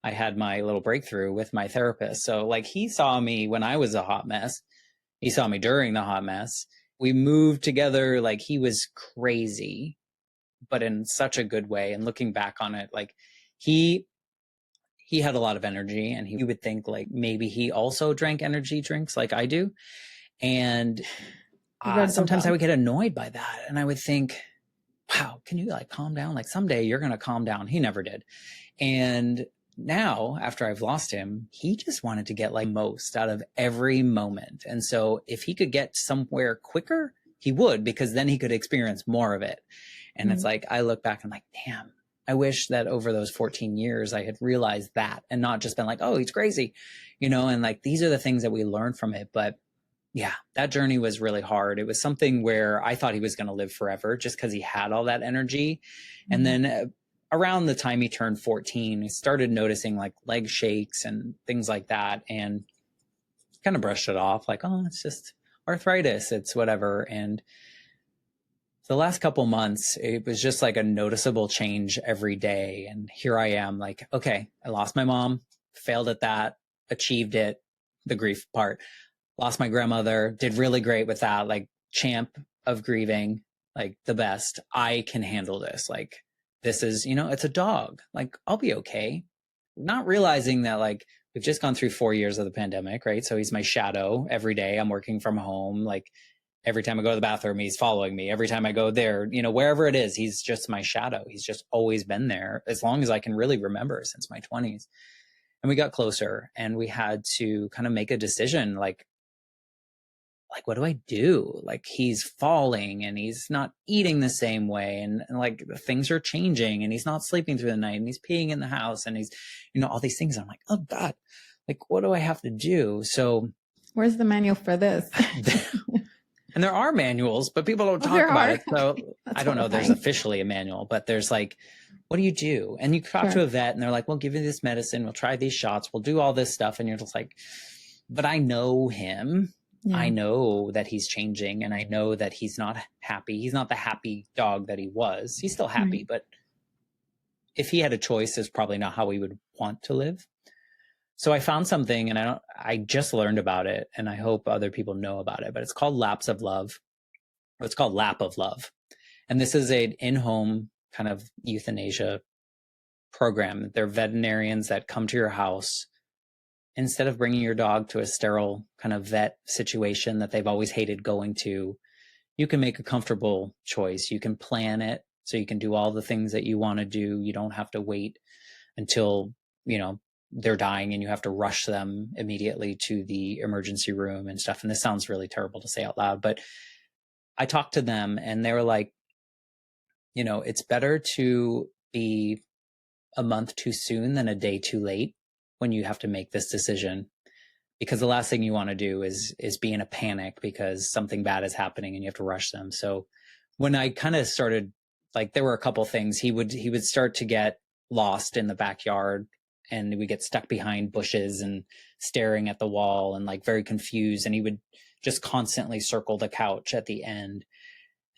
I had my little breakthrough with my therapist. So like he saw me when I was a hot mess. He saw me during the hot mess. We moved together. Like he was crazy, but in such a good way. And looking back on it, like he had a lot of energy, and he would think like maybe he also drank energy drinks like I do. And sometimes I would get annoyed by that. And I would think, wow, can you like calm down? Like someday you're going to calm down. He never did. And now after I've lost him, he just wanted to get like most out of every moment. And so if he could get somewhere quicker, he would, because then he could experience more of it. And it's like, I look back and I'm like, damn, I wish that over those 14 years I had realized that and not just been like, oh, he's crazy, you know, and like, these are the things that we learn from it. But yeah, that journey was really hard. It was something where I thought he was going to live forever just because he had all that energy. And then around the time he turned 14, he started noticing like leg shakes and things like that, and kind of brushed it off like, oh, it's just arthritis, it's whatever. And the last couple months, it was just like a noticeable change every day. And here I am like, okay, I lost my mom, failed at that, achieved it, the grief part. Lost my grandmother, did really great with that, like champ of grieving, like the best. I can handle this. Like, this is, you know, it's a dog. Like, I'll be okay. Not realizing that, like, we've just gone through 4 years of the pandemic, right? So he's my shadow every day. I'm working from home. Like, every time I go to the bathroom, he's following me. Every time I go there, you know, wherever it is, he's just my shadow. He's just always been there as long as I can really remember, since my 20s. And we got closer, and we had to kind of make a decision, like, what do I do? Like, he's falling and he's not eating the same way. And like things are changing, and he's not sleeping through the night, and he's peeing in the house, and he's, you know, all these things. I'm like, oh God, like, what do I have to do? So Where's the manual for this? And there are manuals, but people don't talk about it. So I don't know, there's officially a manual, but there's like, what do you do? And you talk to a vet and they're like, we'll give you this medicine. We'll try these shots. We'll do all this stuff. And you're just like, but I know him. Yeah. I know that he's changing and I know that he's not happy. He's not the happy dog that he was. He's still happy, but if he had a choice, it's probably not how we would want to live. So I found something and I just learned about it and I hope other people know about it, but it's called Laps of Love. Or it's called Lap of Love. And this is an in-home kind of euthanasia program. They're veterinarians that come to your house. Instead of bringing your dog to a sterile kind of vet situation that they've always hated going to, you can make a comfortable choice. You can plan it so you can do all the things that you want to do. You don't have to wait until, they're dying and you have to rush them immediately to the emergency room and stuff. And this sounds really terrible to say out loud, but I talked to them and they were like, it's better to be a month too soon than a day too late when you have to make this decision, because the last thing you want to do is be in a panic because something bad is happening and you have to rush them. So when I kind of started, like, there were a couple things. He would start to get lost in the backyard and we get stuck behind bushes and staring at the wall and like very confused. And he would just constantly circle the couch at the end.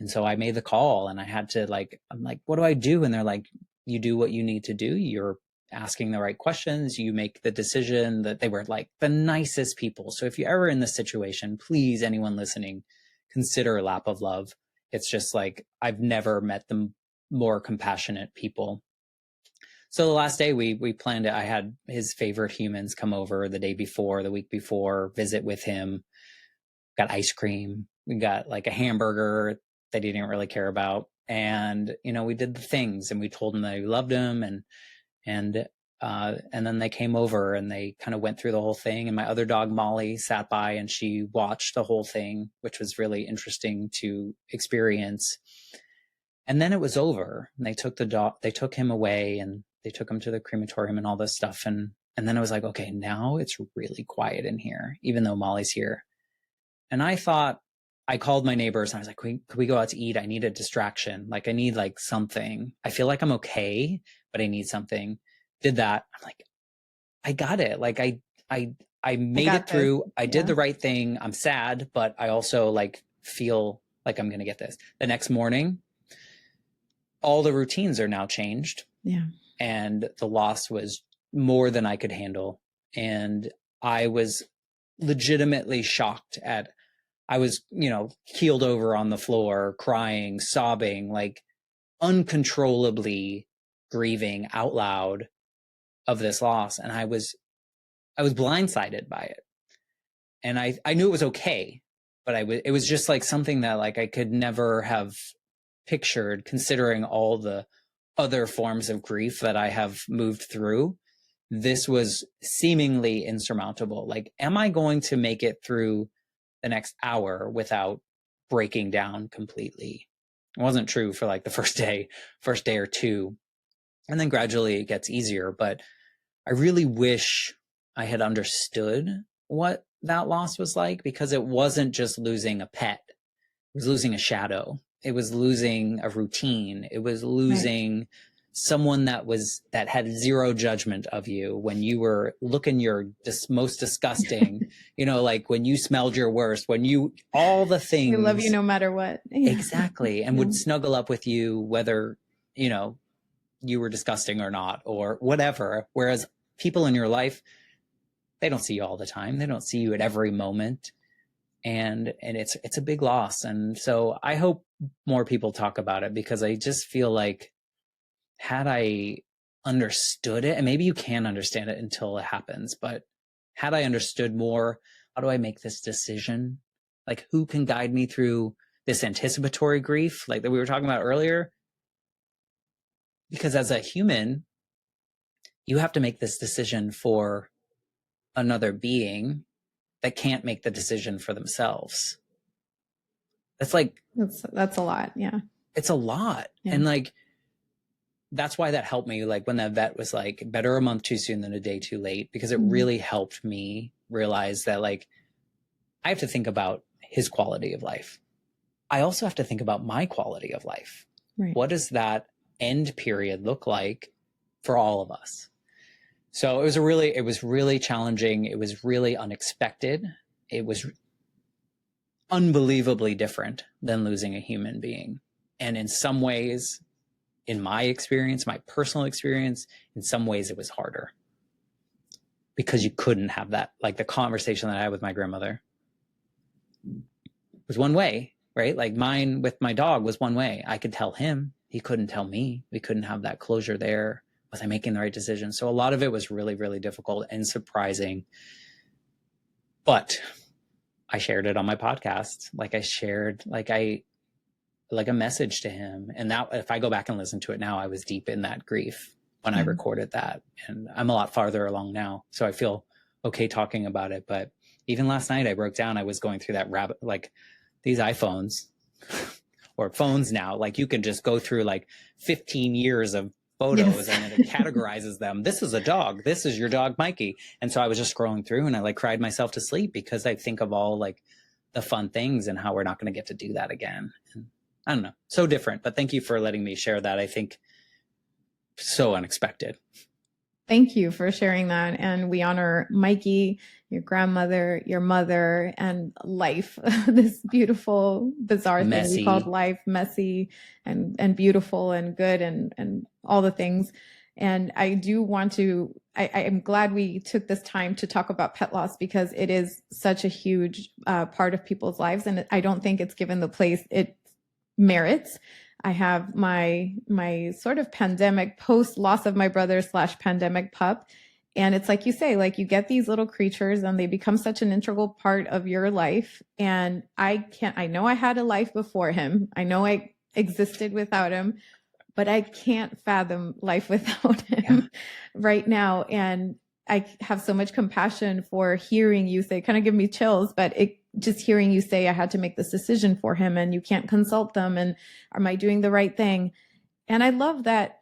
And so I made the call and I had to I'm like, what do I do? And they're like, you do what you need to do. You're asking the right questions. You make the decision. That they were like the nicest people. So if you're ever in this situation, please, anyone listening, consider Lap of Love. It's just like, I've never met them more compassionate people. So the last day we planned it. I had his favorite humans come over the week before, visit with him. Got ice cream. We got like a hamburger that he didn't really care about. And, we did the things and we told him that we loved him. And then they came over and they kind of went through the whole thing. And my other dog, Molly, sat by and she watched the whole thing, which was really interesting to experience. And then it was over and they took him away and they took him to the crematorium and all this stuff. And then it was like, okay, now it's really quiet in here, even though Molly's here. And I called my neighbors and I was like, could we go out to eat? I need a distraction. Like I need like something. I feel like I'm okay, but I need something. Did that. I'm like, I got it. Like I made it through. I did the right thing. I'm sad, but I also like feel like I'm going to get this. The next morning, all the routines are now changed. Yeah. And the loss was more than I could handle. And I was legitimately shocked I was, keeled over on the floor, crying, sobbing, like uncontrollably grieving out loud of this loss. And I was blindsided by it. And I knew it was okay, but it was just like something that like I could never have pictured, considering all the other forms of grief that I have moved through. This was seemingly insurmountable. Like, am I going to make it through the next hour without breaking down completely? It wasn't true for like the first day or two. And then gradually it gets easier. But I really wish I had understood what that loss was like, because it wasn't just losing a pet. It was losing a shadow. It was losing a routine. It was losing someone that had zero judgment of you when you were looking your most disgusting, like when you smelled your worst, all the things. We love you no matter what. Exactly. And would snuggle up with you, whether, you were disgusting or not, or whatever. Whereas people in your life, they don't see you all the time. They don't see you at every moment. And it's a big loss. And so I hope more people talk about it, because I just feel like, had I understood it, and maybe you can understand it until it happens, but had I understood more, how do I make this decision? Like, who can guide me through this anticipatory grief, like that we were talking about earlier? Because as a human, you have to make this decision for another being that can't make the decision for themselves. That's a lot. Yeah. It's a lot. Yeah. And like, that's why that helped me. Like when that vet was like, better a month too soon than a day too late, because it really helped me realize that like, I have to think about his quality of life. I also have to think about my quality of life. Right. What does that end period look like for all of us? So it was really challenging. It was really unexpected. It was unbelievably different than losing a human being. And in some ways, in my experience, my personal experience, in some ways it was harder because you couldn't have that. Like the conversation that I had with my grandmother was one way, right? Like mine with my dog was one way. I could tell him, he couldn't tell me. We couldn't have that closure there. Was I making the right decision? So a lot of it was really, really difficult and surprising. But I shared it on my podcast. Like I shared, like a message to him. And that, if I go back and listen to it now, I was deep in that grief when I recorded that. And I'm a lot farther along now. So I feel okay talking about it. But even last night I broke down, I was going through that rabbit, like these iPhones or phones now, like you can just go through like 15 years of photos and it categorizes them. This is a dog. This is your dog, Mikey. And so I was just scrolling through and I like cried myself to sleep because I think of all like the fun things and how we're not going to get to do that again. And I don't know, so different, but thank you for letting me share that. I think so unexpected. Thank you for sharing that. And we honor Mikey, your grandmother, your mother, and life, this beautiful, bizarre thing we called life, messy and beautiful and good and all the things. And I do want to, I am glad we took this time to talk about pet loss because it is such a huge part of people's lives. And I don't think it's given the place it merits. I have my sort of pandemic post loss of my brother / pandemic pup. And it's like you say, like you get these little creatures and they become such an integral part of your life. And I know I had a life before him. I know I existed without him, but I can't fathom life without him right now. And I have so much compassion for hearing you say, kind of give me chills, but just hearing you say I had to make this decision for him and you can't consult them. And am I doing the right thing? And I love that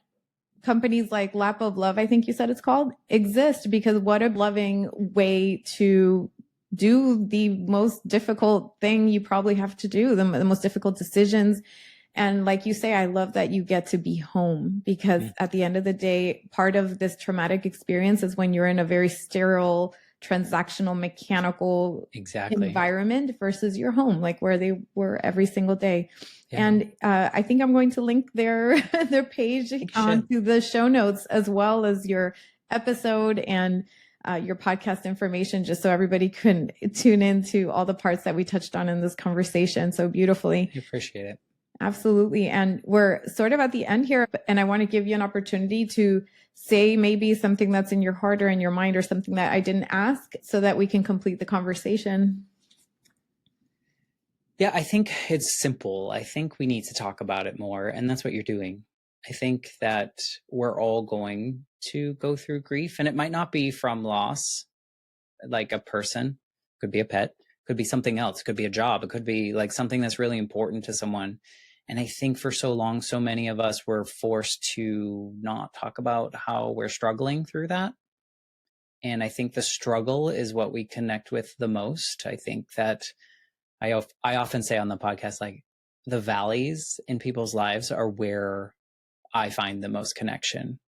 companies like Lap of Love, I think you said it's called, exist because what a loving way to do the most difficult thing you probably have to do, the most difficult decisions. And like you say, I love that you get to be home because at the end of the day, part of this traumatic experience is when you're in a very sterile, transactional, mechanical environment versus your home, like where they were every single day. Yeah. And I think I'm going to link their page onto the show notes as well as your episode and your podcast information, just so everybody can tune into all the parts that we touched on in this conversation so beautifully. I appreciate it. Absolutely. And we're sort of at the end here, and I want to give you an opportunity to say maybe something that's in your heart or in your mind or something that I didn't ask so that we can complete the conversation. Yeah, I think it's simple. I think we need to talk about it more, and that's what you're doing. I think that we're all going to go through grief, and it might not be from loss, like a person, could be a pet, could be something else, it could be a job, it could be like something that's really important to someone. And I think for so long, so many of us were forced to not talk about how we're struggling through that. And I think the struggle is what we connect with the most. I think that I often say on the podcast, like the valleys in people's lives are where I find the most connection.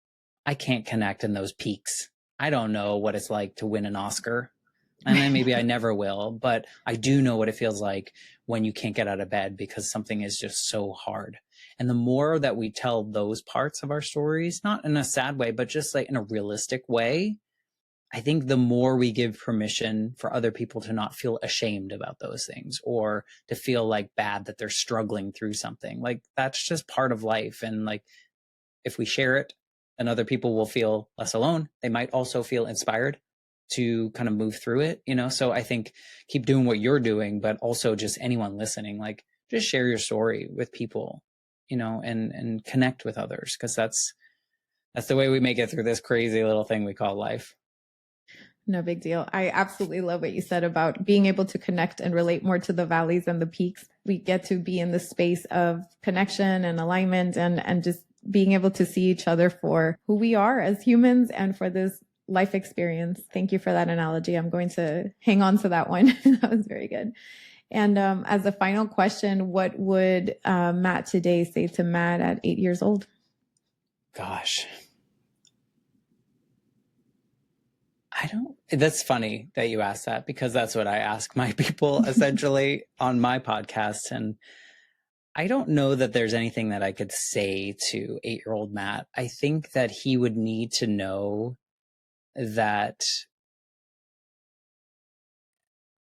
I can't connect in those peaks. I don't know what it's like to win an Oscar. And then maybe I never will, but I do know what it feels like when you can't get out of bed because something is just so hard. And the more that we tell those parts of our stories, not in a sad way, but just like in a realistic way, I think the more we give permission for other people to not feel ashamed about those things or to feel like bad that they're struggling through something, like that's just part of life. And like, if we share it and other people will feel less alone, they might also feel inspired to kind of move through it, you know? So I think keep doing what you're doing, but also just anyone listening, like just share your story with people, you know, and connect with others. Cause that's the way we make it through this crazy little thing we call life. No big deal. I absolutely love what you said about being able to connect and relate more to the valleys and the peaks. We get to be in the space of connection and alignment and just being able to see each other for who we are as humans and for this life experience. Thank you for that analogy. I'm going to hang on to that one. That was very good. And as a final question, what would Matt today say to Matt at 8 years old? Gosh. That's funny that you asked that, because that's what I ask my people essentially on my podcast. And I don't know that there's anything that I could say to 8-year-old Matt. I think that he would need to know that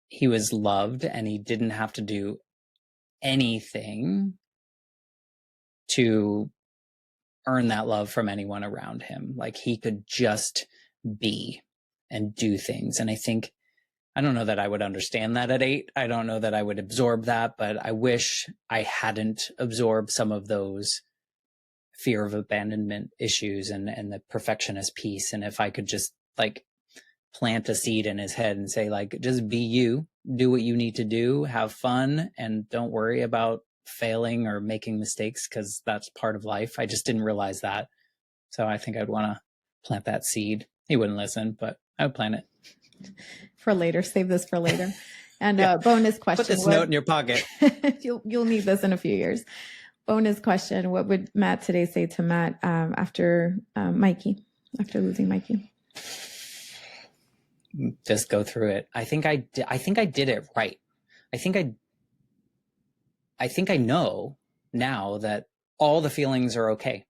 he was loved and he didn't have to do anything to earn that love from anyone around him. Like, he could just be and do things. And I don't know that I would understand that at 8. I don't know that I would absorb that, but I wish I hadn't absorbed some of those fear of abandonment issues and the perfectionist piece. And if I could just like plant a seed in his head and say, like, just be you, do what you need to do, have fun, and don't worry about failing or making mistakes, because that's part of life. I just didn't realize that. So I think I'd want to plant that seed. He wouldn't listen, but I would plant it. For later. Save this for later. And bonus question. Put this note in your pocket. You'll need this in a few years. Bonus question. What would Matt today say to Matt after Mikey, after losing Mikey? Just go through it. I think I did it right. I think I know now that all the feelings are okay,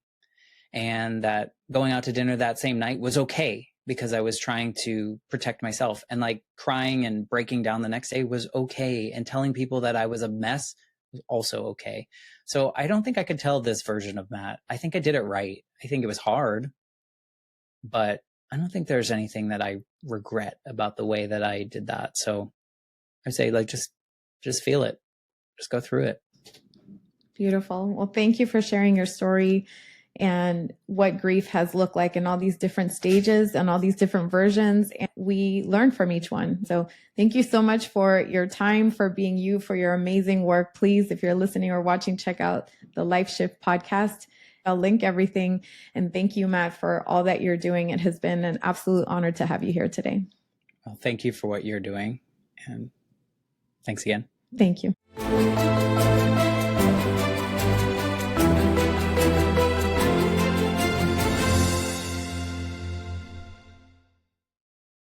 and that going out to dinner that same night was okay, because I was trying to protect myself, and like crying and breaking down the next day was okay. And telling people that I was a mess was also okay. So I don't think I could tell this version of Matt. I think I did it right. I think it was hard, but I don't think there's anything that I regret about the way that I did that. So I say, like, just feel it. Just go through it. Beautiful. Well, thank you for sharing your story and what grief has looked like in all these different stages and all these different versions. And we learn from each one. So thank you so much for your time, for being you, for your amazing work. Please, if you're listening or watching, check out the Life Shift podcast. I'll link everything. And thank you, Matt, for all that you're doing. It has been an absolute honor to have you here today. Well, thank you for what you're doing. And thanks again. Thank you.